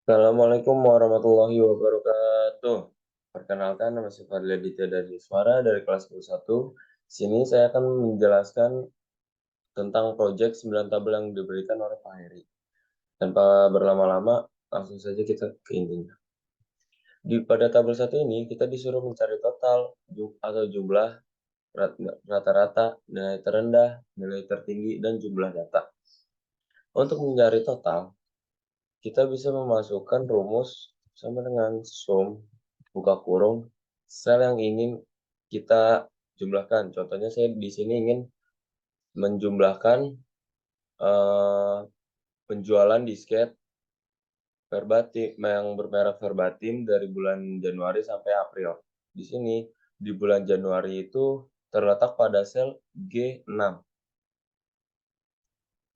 Assalamualaikum warahmatullahi wabarakatuh. Perkenalkan, nama saya Fadli Aditya dari Suara dari kelas 21. Sini saya akan menjelaskan tentang proyek 9 tabel yang diberikan oleh Pak Heri. Tanpa berlama-lama, langsung saja kita ke intinya. Pada tabel 1 ini, kita disuruh mencari total atau jumlah rata-rata, nilai terendah, nilai tertinggi, dan jumlah data. Untuk mencari total, kita bisa memasukkan rumus sama dengan sum, buka kurung, sel yang ingin kita jumlahkan. Contohnya saya di sini ingin menjumlahkan penjualan disket Verbatim yang bermerek Verbatim dari bulan Januari sampai April. Di sini di bulan Januari itu terletak pada sel G6.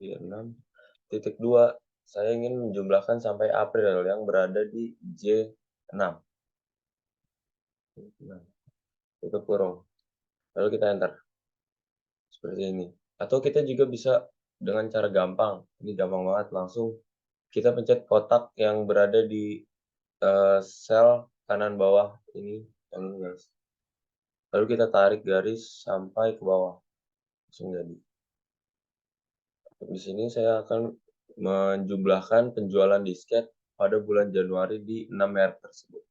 G6.2. Saya ingin menjumlahkan sampai April yang berada di J6. Tutup kurung. Lalu kita enter. Seperti ini. Atau kita juga bisa dengan cara gampang. Ini gampang banget. Langsung kita pencet kotak yang berada di sel kanan bawah ini. Lalu kita tarik garis sampai ke bawah. Langsung jadi. Di sini saya akan menjumlahkan penjualan disket pada bulan Januari di 6 merek tersebut.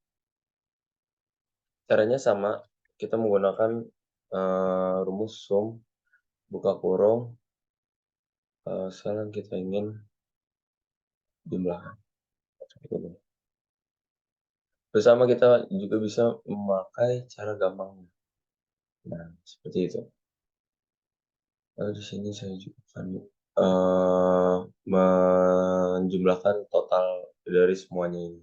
Caranya sama, kita menggunakan rumus sum, buka kurung, sel yang kita ingin jumlahkan. Bersama kita juga bisa memakai cara gampangnya. Nah, seperti itu. Lalu di sini saya juga akan menjumlahkan total dari semuanya ini.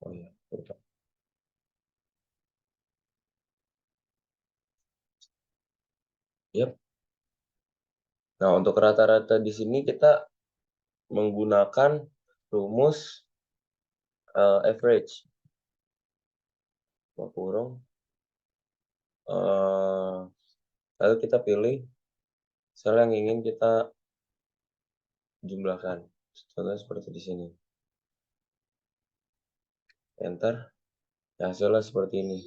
Oh ya, lupa. Yap. Nah, untuk rata-rata di sini kita menggunakan rumus average. Kurung. Lalu kita pilih sel yang ingin kita jumlahkan. Contohnya seperti di sini. Enter. Hasilnya seperti ini.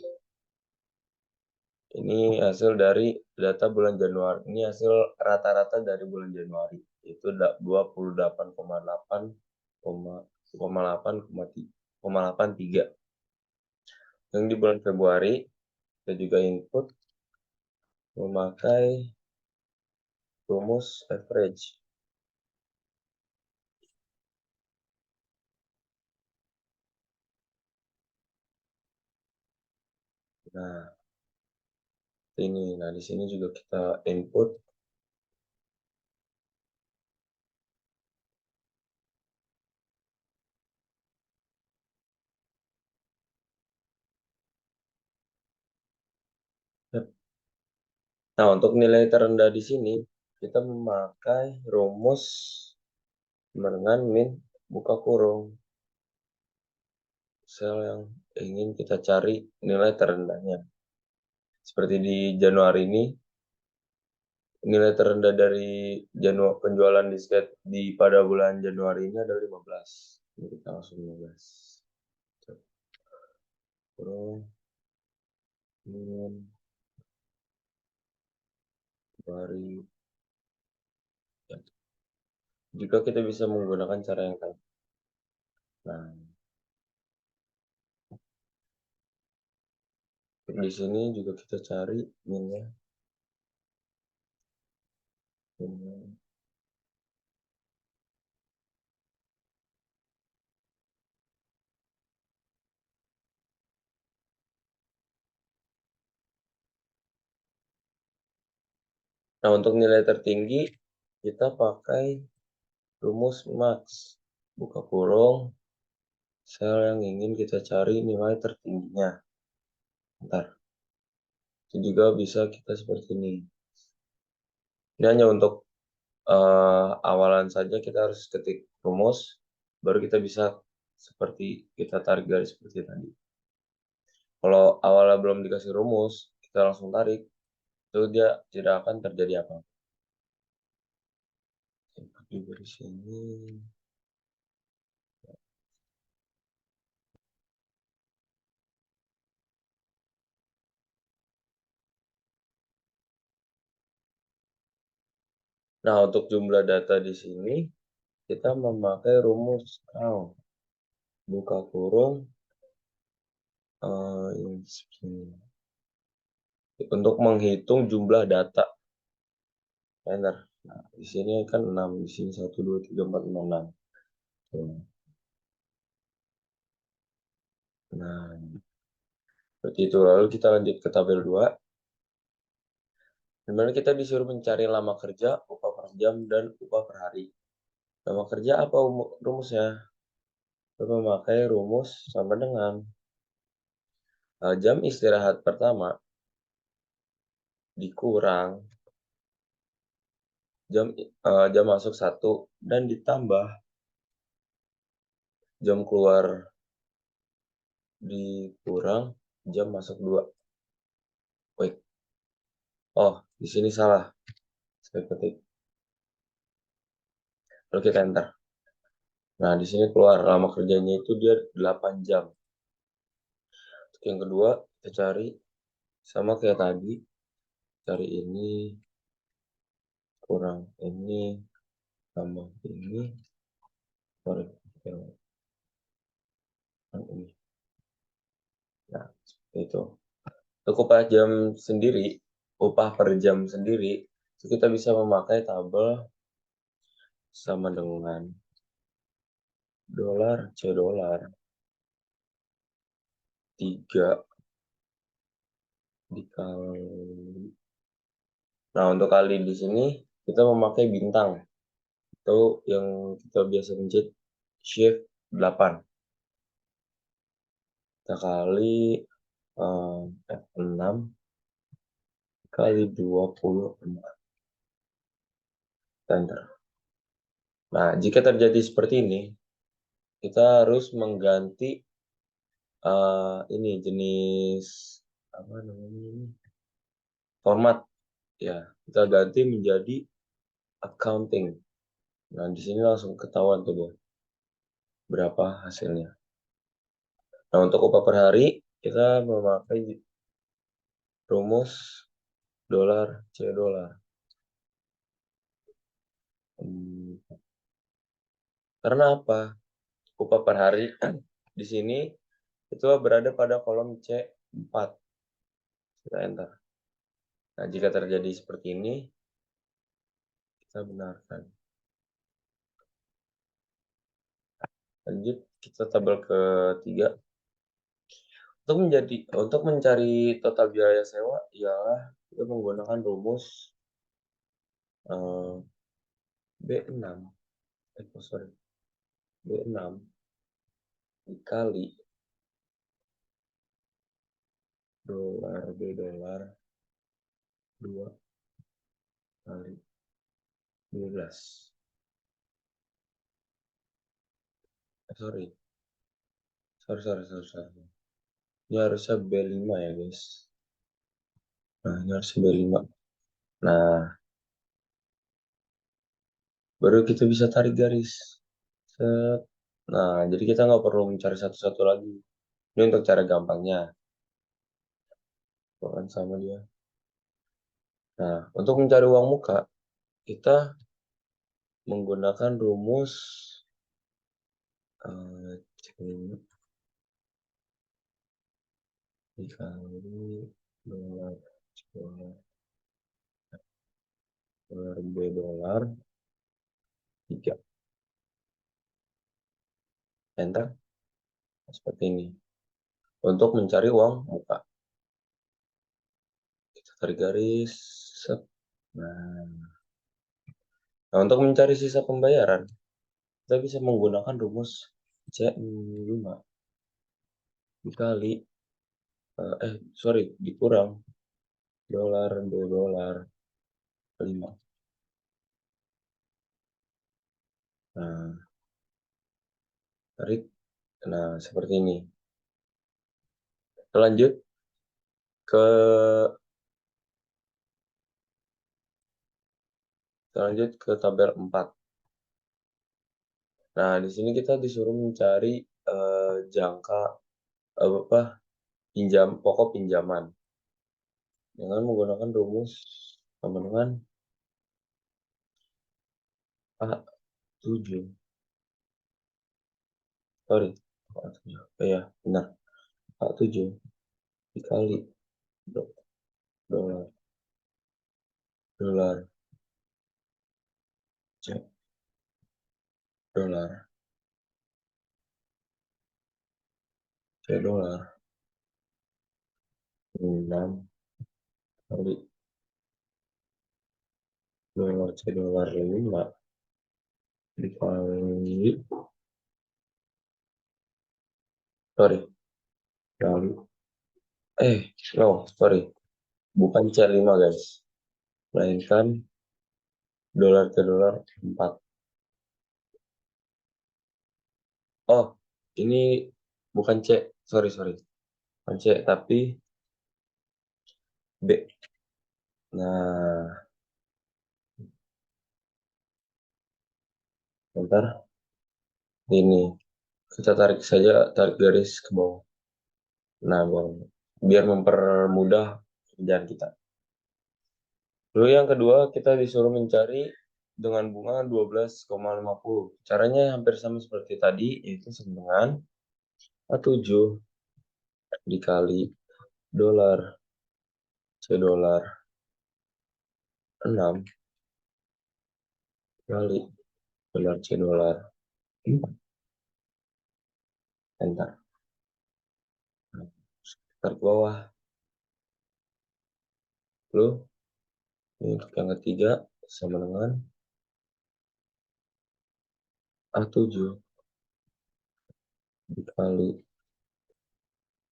Ini hasil dari data bulan Januari. Ini hasil rata-rata dari bulan Januari. Itu 28,83. Yang di bulan Februari, kita juga input memakai rumus average. Nah, ini. Nah, di sini juga kita input Nah, untuk nilai terendah di sini, kita memakai rumus dengan min buka kurung. Sel yang ingin kita cari nilai terendahnya. Seperti di Januari ini, nilai terendah dari penjualan disket pada bulan Januari ini adalah 15. Ini kita langsung 15. Kurung, min, Januari. Jika kita bisa menggunakan cara yang tadi. Nah, di sini juga kita cari minnya. Nah, untuk nilai tertinggi, kita pakai rumus max. Buka kurung, sel yang ingin kita cari nilai tertingginya. Bentar. Itu juga bisa kita seperti ini. Ini hanya untuk awalan saja kita harus ketik rumus, baru kita bisa seperti kita tarik garis seperti tadi. Kalau awalnya belum dikasih rumus, kita langsung tarik. itu dia tidak akan terjadi apa. Input juga di sini. Nah, untuk jumlah data di sini kita memakai rumus count, buka kurung, untuk menghitung jumlah data. Enter. Nah, di sini kan 6, di sini 1, 2, 3, 4, 5, 6. Nah, seperti itu. Lalu kita lanjut ke tabel 2. Dimana kita disuruh mencari lama kerja, upah per jam, dan upah per hari. Lama kerja apa rumusnya? Kita memakai rumus sama dengan jam istirahat pertama dikurang jam masuk 1 dan ditambah jam keluar dikurang jam masuk 2. Wait. Oh, di sini salah. Saya ketik. Lalu kita enter. Nah, di sini keluar lama kerjanya itu dia 8 jam. Untuk yang kedua, kita cari sama kayak tadi. Cari ini kurang ini tambah ini kurang ini. Nah, seperti itu. Untuk upah jam sendiri, upah per jam sendiri, itu kita bisa memakai tabel sama dengan dolar C dolar 3 dikali. Nah, untuk kali di sini kita memakai bintang. Itu yang kita biasa pencet shift 8. Kita kali 6 kali 24. Enter. Nah, jika terjadi seperti ini, kita harus mengganti ini jenis apa namanya ini format ya, kita ganti menjadi accounting. Nah, di sini langsung ketahuan tuh berapa hasilnya. Nah, untuk upah per hari kita memakai rumus dolar C dolar. Karena apa? Upah per hari di sini itu berada pada kolom C4. Kita enter. Nah, jika terjadi seperti ini, kita benarkan. Lanjut, kita tabel ketiga. Untuk mencari total biaya sewa, ialah kita menggunakan rumus B6. B6 dikali dolar B dolar 2 kali 12. Sorry. Ini harusnya B5 ya, guys. Nah, ini harusnya B5. Nah, baru kita bisa tarik garis. Set. Nah, jadi kita nggak perlu mencari satu-satu lagi. Ini untuk cara gampangnya. Bukan sama dia. Nah, untuk mencari uang muka, kita menggunakan rumus dikali dolar B dolar 3. Enter. Seperti ini. Untuk mencari uang muka. Kita tarik garis. Set. Nah, untuk mencari sisa pembayaran, kita bisa menggunakan rumus C5 dikali dikurang dolar B dolar 5. Nah, tarik. Nah, seperti ini. Lanjut ke lanjut ke tabel 4. Nah, di sini kita disuruh mencari jangka apa pokok pinjaman dengan menggunakan rumus sama dengan A7. Sorry, A7. Iya, benar. A7 dikali dolar dolar C dolar C dolar 6 kali dolar C dolar 5 dikali sorry kali no sorry bukan C5 guys, melainkan dolar C dolar 4. Oh, ini bukan C, sorry bukan C tapi B. Nah, bentar, ini kita tarik garis ke bawah. Nah, biar mempermudah kerjaan kita. Lalu yang kedua, kita disuruh mencari dengan bunga 12,50. Caranya hampir sama seperti tadi, yaitu sama dengan A7 dikali dolar C dolar 6 kali dolar C dolar 4. Enter. Tarik bawah. Lalu, ini untuk yang ketiga, sama dengan A7 dikali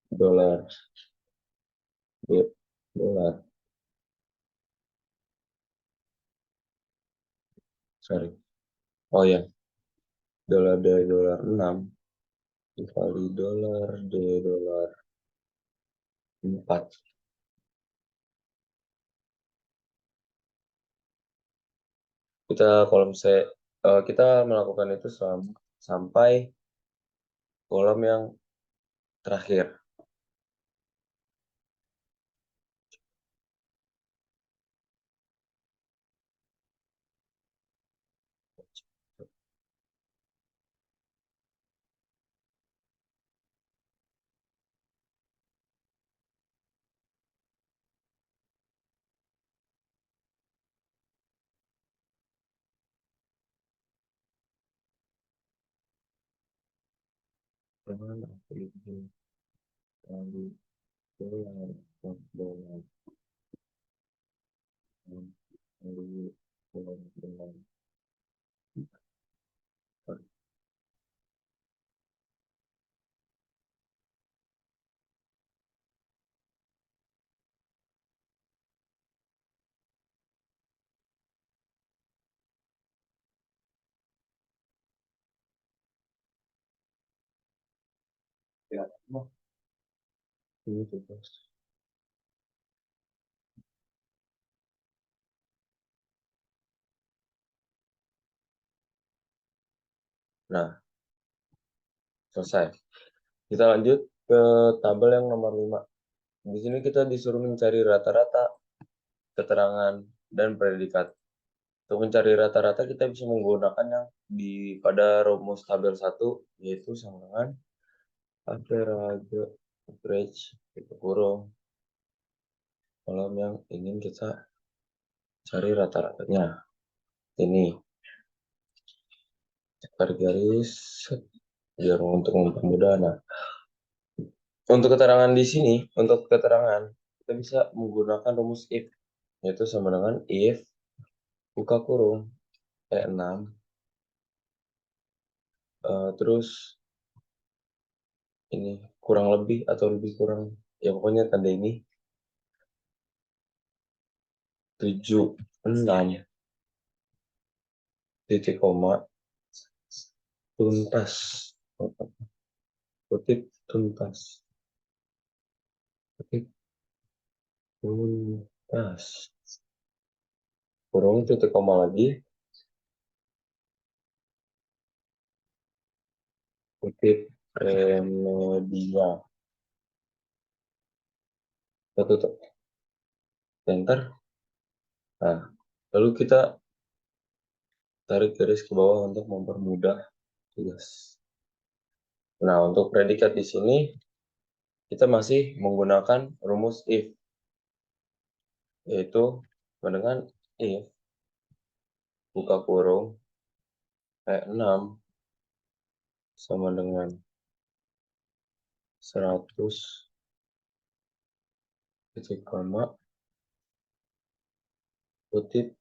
dolar B dolar sorry oh ya dolar D dolar 6 dikali dolar D dolar 4. Kita melakukan itu sampai kolom yang terakhir. Kali dolar dolar kali dolar. Ya, ini terus. Nah, selesai. Kita lanjut ke tabel yang nomor 5. Di sini kita disuruh mencari rata-rata keterangan dan predikat. Untuk mencari rata-rata kita bisa menggunakan yang pada rumus tabel 1 yaitu sama dengan average itu kurung kolom yang ingin kita cari rata-ratanya. Ini tarik garis biar untuk mempermudah. Nah, untuk keterangan di sini, untuk keterangan kita bisa menggunakan rumus if, yaitu sama dengan if buka kurung E6 terus ini kurang lebih atau lebih kurang ya pokoknya tanda ini 76 titik koma tuntas kutip tuntas kutip tuntas kurung titik koma lagi, kutip remedia. Kita tutup, enter. Nah, lalu kita tarik garis ke bawah untuk mempermudah tugas. Nah, untuk predikat di sini kita masih menggunakan rumus if, yaitu dengan if buka kurung E6 sama dengan 100 titik koma kutip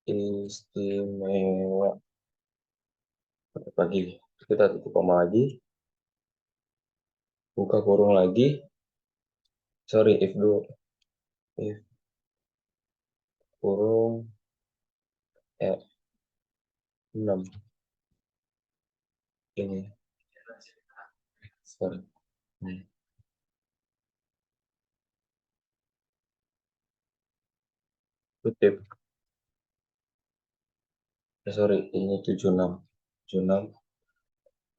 istimewa lagi, kita titik koma lagi, buka kurung lagi, if dulu, if kurung E6 ini, sorry, kutip, ini 76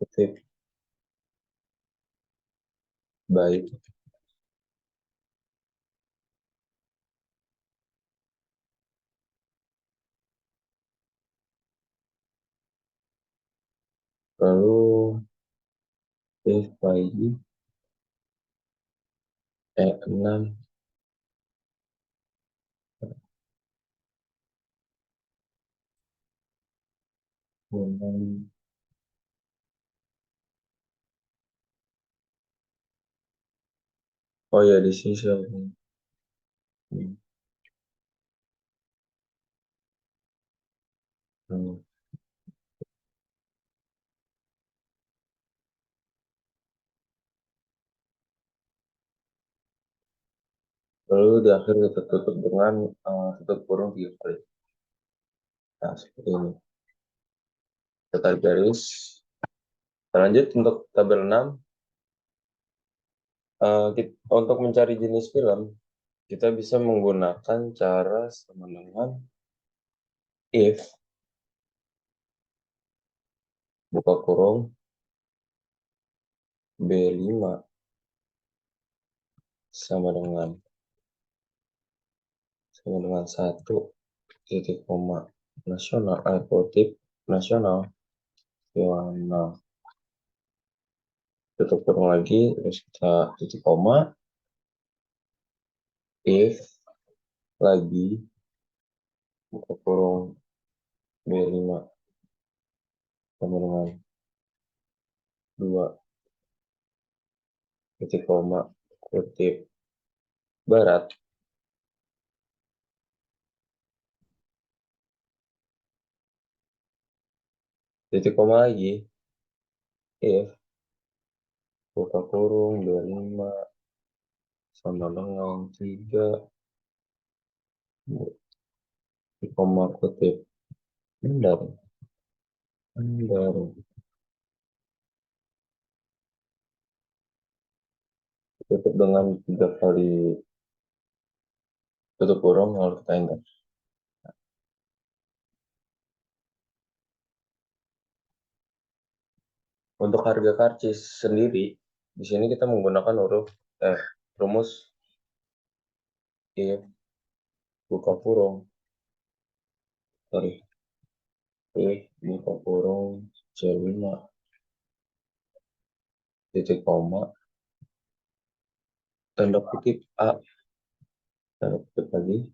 kutip baik, lalu if lagi E6 dengan, oh ya di sini saya lalu di akhir kita tutup dengan tutup kurung 3 kali. Nah, seperti ini. Kita tarik garis. Kita lanjut untuk tabel 6. Untuk mencari jenis film, kita bisa menggunakan cara sama dengan if buka kurung B5 sama dengan 1 titik koma nasional, kutip nasional, Yohana. Tutup kurung lagi, terus kita titik koma, if lagi buka kurung B5 sama dengan 2 titik koma kutip barat, titik koma lagi, if buka kurung 25 sama dengan 3 titik koma kutip Bandar, tutup dengan 3 kali tutup kurung lalu kita enter. Untuk harga karcis sendiri, di sini kita menggunakan rumus if buka kurung, if buka kurung C5 titik koma tanda kutip A, tanda kutip lagi,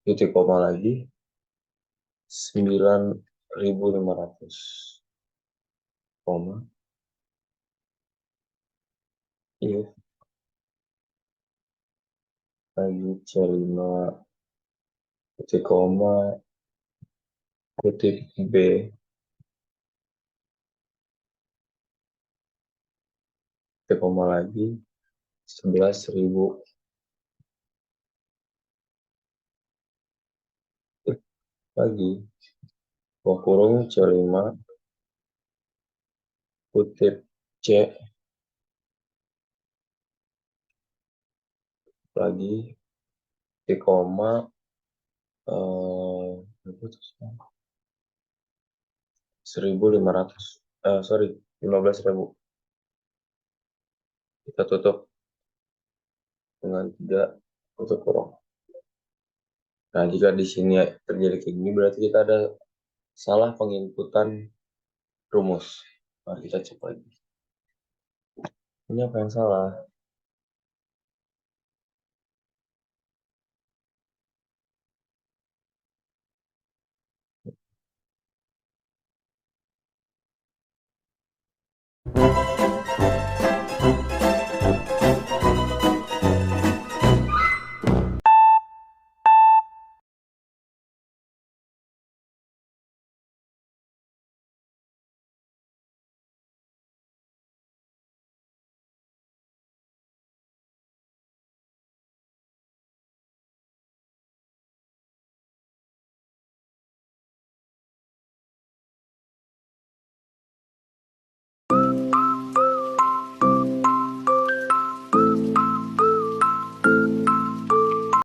titik koma lagi, 9.500 koma if lagi C5 titik koma kutip B titik koma lagi 11.000 lagi kurung C5 kutip C lagi titik koma berapa tuh sekarang? 1.500, sorry, 15.000. Kita tutup dengan 3 untuk kurung. Nah, jika di sini terjadi kayak gini, berarti kita ada salah penginputan rumus. Mari kita cek lagi. Ini apa yang salah?